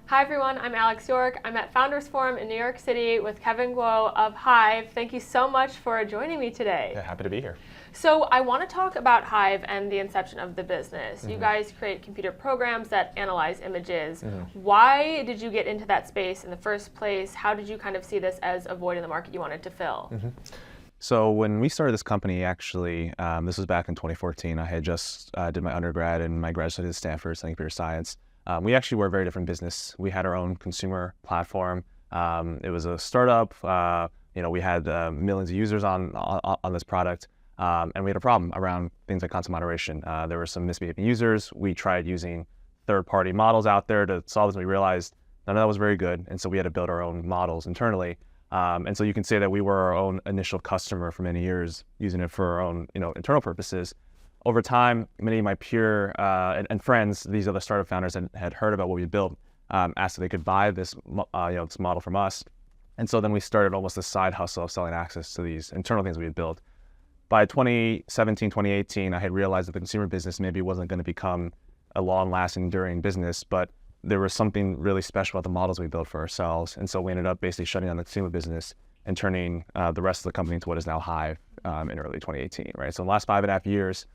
Hi everyone, I'm Alex York. I'm at Founders Forum in New York City with Kevin Guo of Hive. Thank you so much for joining me today. Yeah, happy to be here. So I want to talk about Hive and the inception of the business. You guys create computer programs that analyze images. Why did you get into that space in the first place? How did you kind of see this as a void in the market you wanted to fill? So when we started this company, actually, this was back in 2014. I had just did my undergrad and my grad study at Stanford studying computer science. We actually were a very different business. We had our own consumer platform. It was a startup. We had millions of users on this product. And we had a problem around things like content moderation. There were some misbehaving users. We tried using third-party models out there to solve this, and we realized none of that was very good. And so we had to build our own models internally. And so you can say that we were our own initial customer for many years, using it for our own internal purposes. Over time, many of my peer and friends, these other startup founders, had heard about what we built, asked if they could buy this this model from us. And so then we started almost a side hustle of selling access to these internal things we had built. By 2017, 2018, I had realized that the consumer business maybe wasn't going to become a long-lasting, enduring business, but there was something really special about the models we built for ourselves. And so we ended up basically shutting down the consumer business and turning the rest of the company into what is now Hive in early 2018, right? So in the last 5.5 years,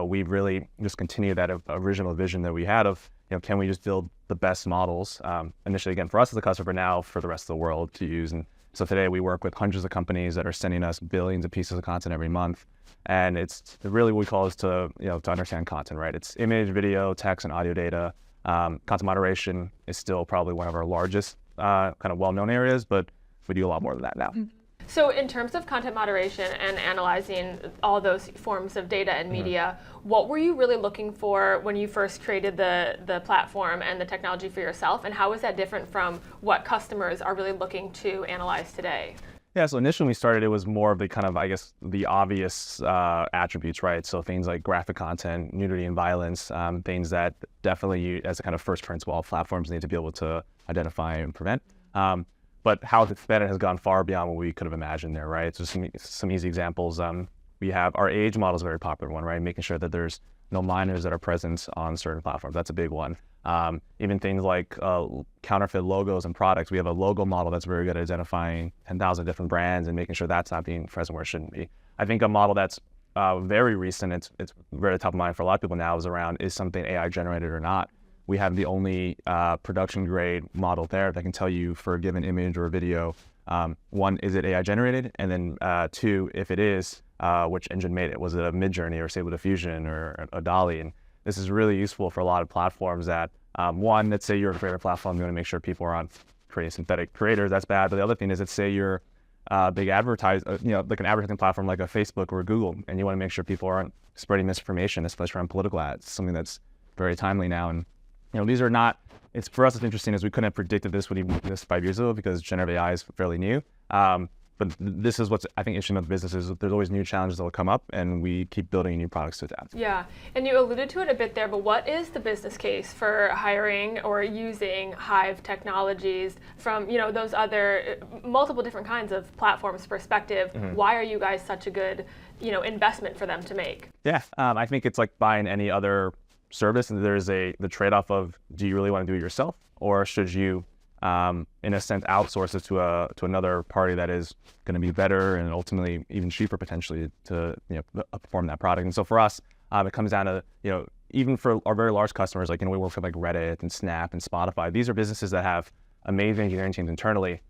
we've really just continued that original vision that we had of, can we just build the best models, initially, again, for us as a customer, but now for the rest of the world to use. And so today we work with hundreds of companies that are sending us billions of pieces of content every month. And it's really what we call is to understand content, right? It's image, video, text, and audio data. Content moderation is still probably one of our largest kind of well-known areas, but we do a lot more than that now. So in terms of content moderation and analyzing all those forms of data and media, what were you really looking for when you first created the platform and the technology for yourself? And how is that different from what customers are really looking to analyze today? Yeah, so initially when we started, it was more of the kind of, the obvious attributes, right? So things like graphic content, nudity and violence, things that definitely, as a kind of first principle, all platforms need to be able to identify and prevent. But how it's expanded has gone far beyond what we could have imagined there, right? So some easy examples. We have our age model is a very popular one, right? Making sure that there's no minors that are present on certain platforms. That's a big one. Even things like counterfeit logos and products. We have a logo model that's very good at identifying 10,000 different brands and making sure that's not being present where it shouldn't be. I think a model that's very recent, it's very top of mind for a lot of people now, is something AI generated or not. We have the only production grade model there that can tell you for a given image or a video, one, is it AI generated? And then two, if it is, which engine made it? Was it a Midjourney or Stable Diffusion or a DALL-E? And this is really useful for a lot of platforms that, one, let's say you're a creator platform, you want to make sure people are on creating synthetic creators, that's bad. But the other thing is, let's say you're a big advertiser, like an advertising platform like a Facebook or a Google, and you want to make sure people aren't spreading misinformation, especially around political ads, something that's very timely now. And these are not, for us, it's interesting as we couldn't have predicted this would even exist 5 years ago because generative AI is fairly new. But this is what's, I think, interesting about the business is there's always new challenges that will come up and we keep building new products to adapt. Yeah, and you alluded to it a bit there, but what is the business case for hiring or using Hive technologies from, those other multiple different kinds of platforms perspective? Why are you guys such a good, investment for them to make? Yeah, I think it's like buying any other service, and there's the trade-off of, do you really want to do it yourself, or should you in a sense outsource it to another party that is going to be better and ultimately even cheaper potentially to perform that product? And so for us, it comes down to even for our very large customers, like we work with like Reddit and Snap and Spotify. These are businesses that have amazing engineering teams internally,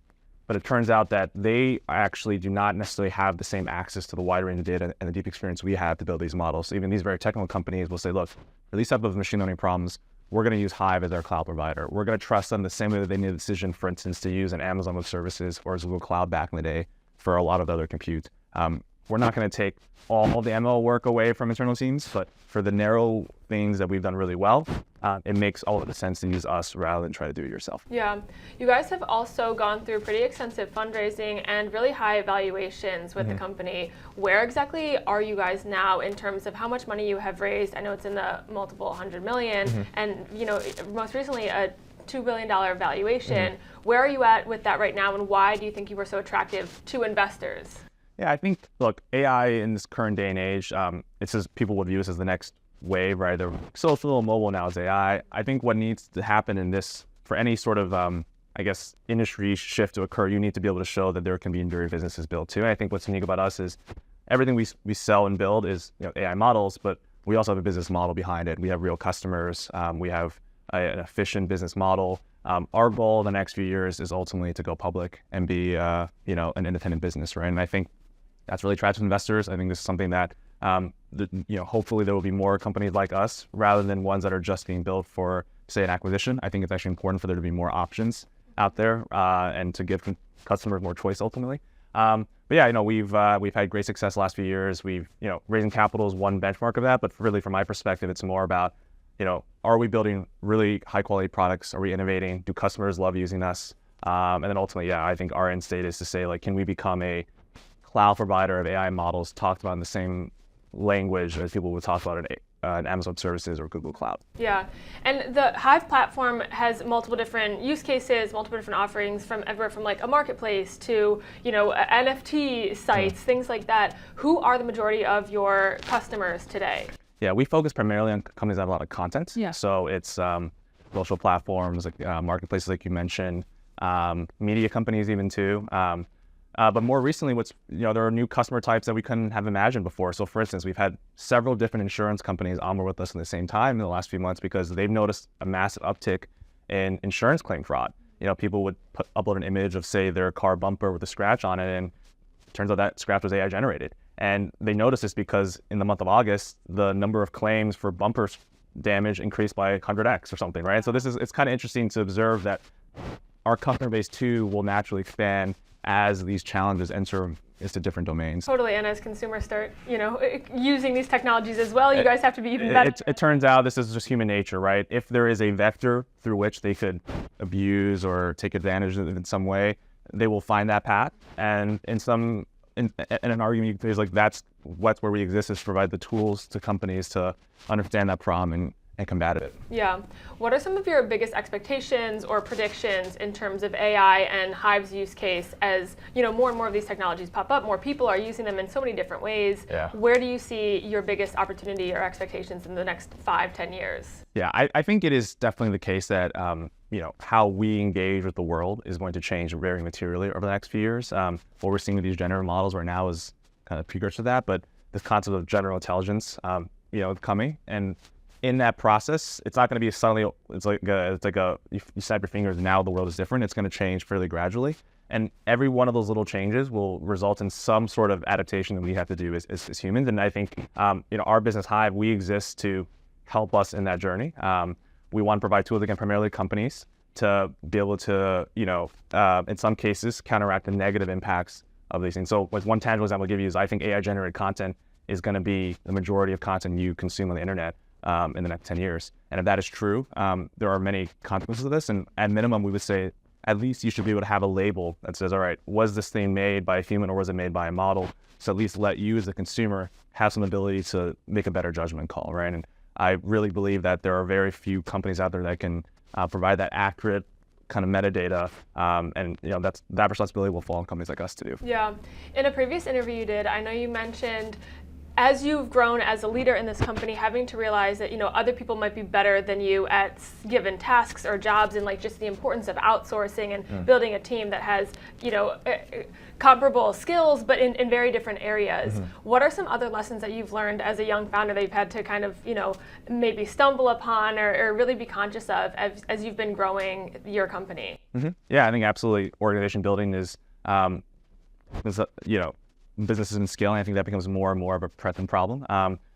but it turns out that they actually do not necessarily have the same access to the wide range of data and the deep experience we have to build these models. So even these very technical companies will say, look, for these type of machine learning problems, we're going to use Hive as our cloud provider. We're going to trust them the same way that they made a decision, for instance, to use an Amazon Web Services or Google Cloud back in the day for a lot of other compute. We're not going to take all the ML work away from internal teams, but for the narrow things that we've done really well, it makes all of the sense to use us rather than try to do it yourself. Yeah, you guys have also gone through pretty extensive fundraising and really high valuations with the company. Where exactly are you guys now in terms of how much money you have raised? I know it's in the multiple 100 million, and most recently a $2 billion valuation. Where are you at with that right now, and why do you think you were so attractive to investors? Yeah, I think, look, AI in this current day and age, it says people would view this as the next wave, right? They're social, mobile, now is AI. I think what needs to happen in this for any sort of, I guess, industry shift to occur, you need to be able to show that there can be enduring businesses built too. And I think what's unique about us is everything we sell and build is AI models, but we also have a business model behind it. We have real customers. We have an efficient business model. Our goal in the next few years is ultimately to go public and be, an independent business, right? And I think that's really attractive to investors. I think this is something that, hopefully there will be more companies like us rather than ones that are just being built for, say, an acquisition. I think it's actually important for there to be more options out there and to give customers more choice ultimately. But yeah, we've had great success the last few years. We've, raising capital is one benchmark of that, but really from my perspective, it's more about, are we building really high quality products? Are we innovating? Do customers love using us? And then ultimately, yeah, I think our end state is to say, like, can we become a cloud provider of AI models talked about in the same language as people would talk about in Amazon services or Google Cloud. Yeah, and the Hive platform has multiple different use cases, multiple different offerings from everywhere from like a marketplace to, NFT sites, things like that. Who are the majority of your customers today? Yeah, we focus primarily on companies that have a lot of content. Yeah. So it's social platforms, like marketplaces like you mentioned, media companies even too. But more recently, there are new customer types that we couldn't have imagined before. So for instance, we've had several different insurance companies onboard with us at the same time in the last few months because they've noticed a massive uptick in insurance claim fraud. People would upload an image of, say, their car bumper with a scratch on it, and it turns out that scratch was AI generated. And they noticed this because in the month of August, the number of claims for bumper damage increased by 100x or something, right? So it's kind of interesting to observe that our customer base too will naturally expand as these challenges enter into different domains. Totally, and as consumers start, using these technologies as well, you guys have to be even better. It turns out this is just human nature, right? If there is a vector through which they could abuse or take advantage of it in some way, they will find that path. And in an argument, there's like that's where we exist, is to provide the tools to companies to understand that problem and combat it. Yeah. What are some of your biggest expectations or predictions in terms of AI and Hive's use case as, more and more of these technologies pop up, more people are using them in so many different ways. Yeah. Where do you see your biggest opportunity or expectations in the next 5-10 years? Yeah, I think it is definitely the case that, how we engage with the world is going to change very materially over the next few years. What we're seeing with these generative models right now is kind of precursor to that, but this concept of general intelligence, coming. And in that process, it's not going to be suddenly, you snap your fingers, now the world is different. It's going to change fairly gradually. And every one of those little changes will result in some sort of adaptation that we have to do as humans. And I think, our business Hive, we exist to help us in that journey. We want to provide tools, again, primarily companies to be able to, in some cases, counteract the negative impacts of these things. So one tangible example I'll give you is I think AI generated content is going to be the majority of content you consume on the internet in the next 10 years. And if that is true, there are many consequences of this. And at minimum, we would say, at least you should be able to have a label that says, all right, was this thing made by a human or was it made by a model? So at least let you as a consumer have some ability to make a better judgment call, right? And I really believe that there are very few companies out there that can provide that accurate kind of metadata, and that responsibility will fall on companies like us to do. Yeah. In a previous interview you did, I know you mentioned as you've grown as a leader in this company, having to realize that other people might be better than you at given tasks or jobs, and like just the importance of outsourcing and building a team that has comparable skills but in very different areas. What are some other lessons that you've learned as a young founder that you've had to kind of maybe stumble upon or really be conscious of as you've been growing your company? Yeah, I think absolutely. Organization building is businesses and scaling, I think that becomes more and more of a present problem.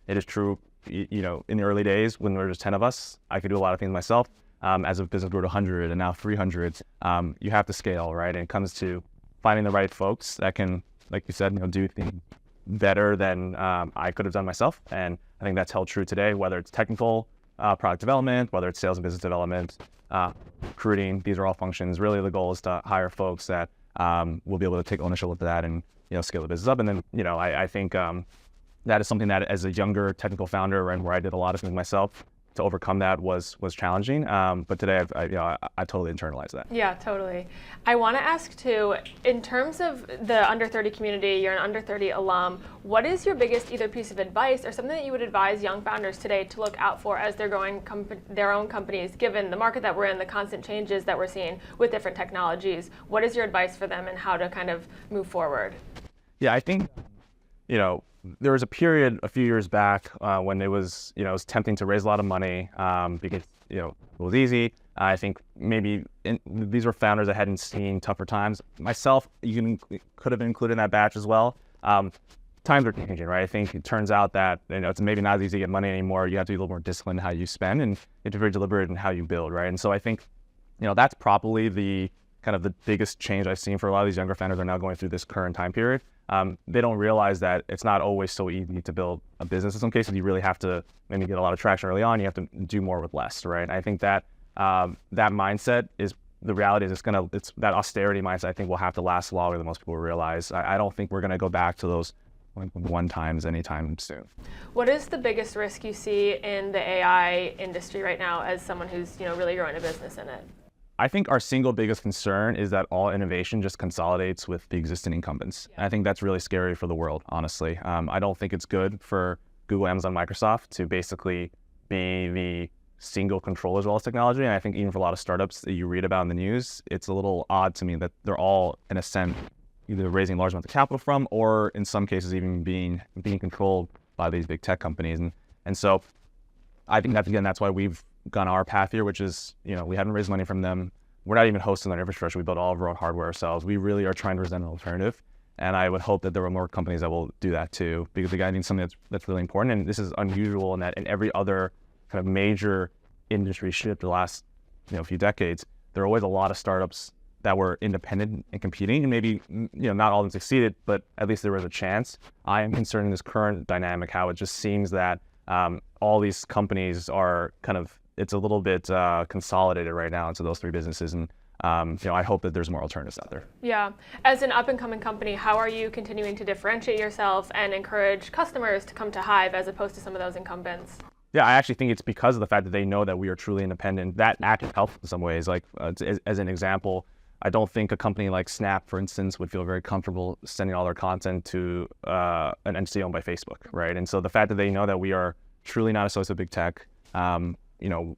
It is true, in the early days when there were just 10 of us, I could do a lot of things myself. As a business grew to 100 and now 300, you have to scale, right? And it comes to finding the right folks that can, like you said, do things better than I could have done myself. And I think that's held true today, whether it's technical product development, whether it's sales and business development, recruiting. These are all functions. Really, the goal is to hire folks that will be able to take ownership of that and scale the business up. And then, I think that is something that as a younger technical founder, and where I did a lot of things myself, to overcome that was challenging. But today, I totally internalized that. Yeah, totally. I want to ask too, in terms of the under 30 community, you're an under 30 alum. What is your biggest either piece of advice or something that you would advise young founders today to look out for as they're growing their own companies, given the market that we're in, the constant changes that we're seeing with different technologies? What is your advice for them and how to kind of move forward? Yeah, I think, there was a period a few years back when it was tempting to raise a lot of money because, it was easy. I think maybe these were founders that hadn't seen tougher times. Myself, could have been included in that batch as well. Times are changing, right? I think it turns out that, it's maybe not as easy to get money anymore. You have to be a little more disciplined in how you spend, and you have to be very deliberate in how you build, right? And so I think, that's probably the biggest change I've seen for a lot of these younger founders are now going through this current time period. They don't realize that it's not always so easy to build a business. In some cases, you really have to maybe get a lot of traction early on. You have to do more with less, right? And I think that that mindset is the reality. Is it's that austerity mindset. I think will have to last longer than most people realize. I don't think we're going to go back to those one times anytime soon. What is the biggest risk you see in the AI industry right now as someone who's really growing a business in it? I think our single biggest concern is that all innovation just consolidates with the existing incumbents. Yeah. I think that's really scary for the world, honestly. I don't think it's good for Google, Amazon, Microsoft to basically be the single control as well as technology. And I think even for a lot of startups that you read about in the news, it's a little odd to me that they're all, in a sense, either raising large amounts of capital from, or in some cases even being controlled by these big tech companies. And so I think that's why we've gone our path here, which is, we haven't raised money from them. We're not even hosting their infrastructure. We built all of our own hardware ourselves. We really are trying to present an alternative. And I would hope that there were more companies that will do that too, because I think something that's really important. And this is unusual in that in every other kind of major industry shift the last, few decades, there are always a lot of startups that were independent and competing, and maybe, not all of them succeeded, but at least there was a chance. I am concerned in this current dynamic, how it just seems that all these companies are it's a little bit consolidated right now into those three businesses. And, I hope that there's more alternatives out there. Yeah. As an up-and-coming company, how are you continuing to differentiate yourself and encourage customers to come to Hive as opposed to some of those incumbents? Yeah, I actually think it's because of the fact that they know that we are truly independent. That actually helps in some ways. Like, as an example, I don't think a company like Snap, for instance, would feel very comfortable sending all their content to an entity owned by Facebook, right? And so the fact that they know that we are truly not associated with big tech,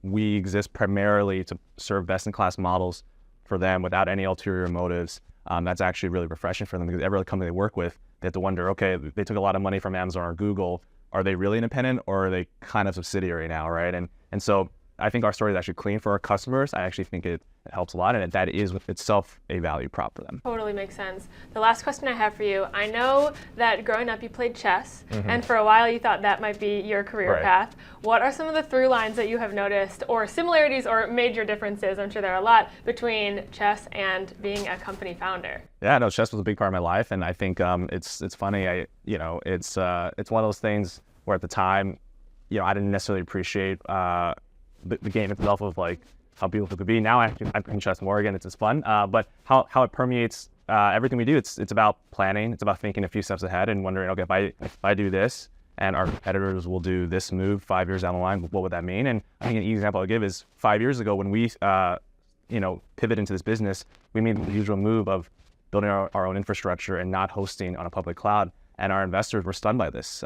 we exist primarily to serve best-in-class models for them without any ulterior motives. That's actually really refreshing for them, because every company they work with, they have to wonder, okay, they took a lot of money from Amazon or Google. Are they really independent, or are they kind of subsidiary now, right? And so I think our story is actually clean for our customers. I actually think it helps a lot, and that is with itself a value prop for them. Totally makes sense. The last question I have for you, I know that growing up you played chess, and for a while you thought that might be your career path. What are some of the through lines that you have noticed, or similarities or major differences, I'm sure there are a lot, between chess and being a company founder? Yeah, no, chess was a big part of my life, and I think it's funny. It's one of those things where at the time, I didn't necessarily appreciate the game itself of like how beautiful it could be. Now I'm playing chess more again. It's just fun. But how it permeates everything we do. It's about planning. It's about thinking a few steps ahead and wondering, okay, if I do this and our competitors will do this move 5 years down the line, what would that mean? And I think an easy example I'll give is 5 years ago when we pivot into this business, we made the usual move of building our own infrastructure and not hosting on a public cloud. And our investors were stunned by this.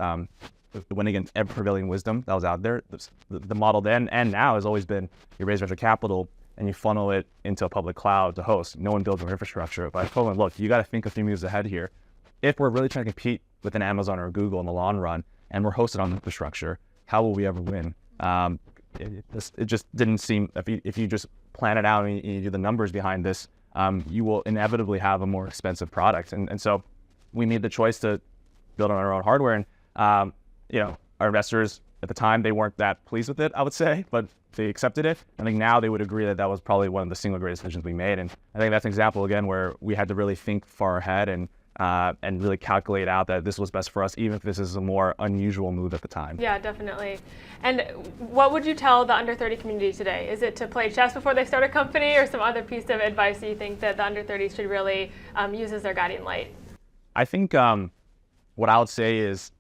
It went against every prevailing wisdom that was out there. The model then and now has always been you raise venture capital and you funnel it into a public cloud to host. No one builds your infrastructure. But I told them, look, you got to think a few moves ahead here. If we're really trying to compete with an Amazon or a Google in the long run and we're hosted on infrastructure, how will we ever win? It just didn't seem, if you just plan it out and you do the numbers behind this, you will inevitably have a more expensive product. And so we made the choice to build on our own hardware. And our investors at the time, they weren't that pleased with it, I would say, but they accepted it. I think now they would agree that that was probably one of the single greatest decisions we made. And I think that's an example, again, where we had to really think far ahead and really calculate out that this was best for us, even if this is a more unusual move at the time. Yeah, definitely. And what would you tell the under 30 community today? Is it to play chess before they start a company, or some other piece of advice that you think that the under 30s should really use as their guiding light? I think what I would say is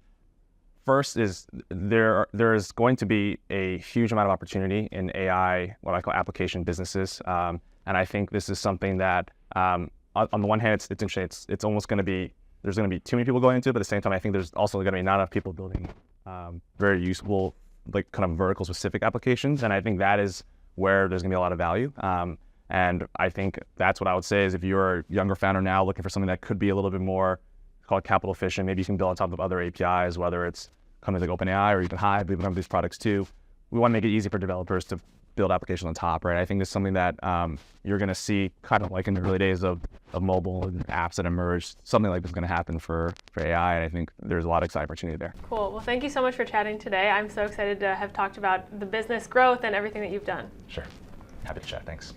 First is there is going to be a huge amount of opportunity in AI, what I call application businesses, and I think this is something that on the one hand it's interesting. It's almost going to be there's going to be too many people going into it, but at the same time I think there's also going to be not enough people building very useful like kind of vertical specific applications, and I think that is where there's going to be a lot of value. And I think that's what I would say is if you're a younger founder now looking for something that could be a little bit more called capital efficient, maybe you can build on top of other APIs, whether it's companies like OpenAI or even Hive, we have these products too. We want to make it easy for developers to build applications on top, right? I think this is something that you're going to see kind of like in the early days of mobile and apps that emerge. Something like this is going to happen for AI, and I think there's a lot of exciting opportunity there. Cool. Well, thank you so much for chatting today. I'm so excited to have talked about the business growth and everything that you've done. Sure. Happy to chat. Thanks.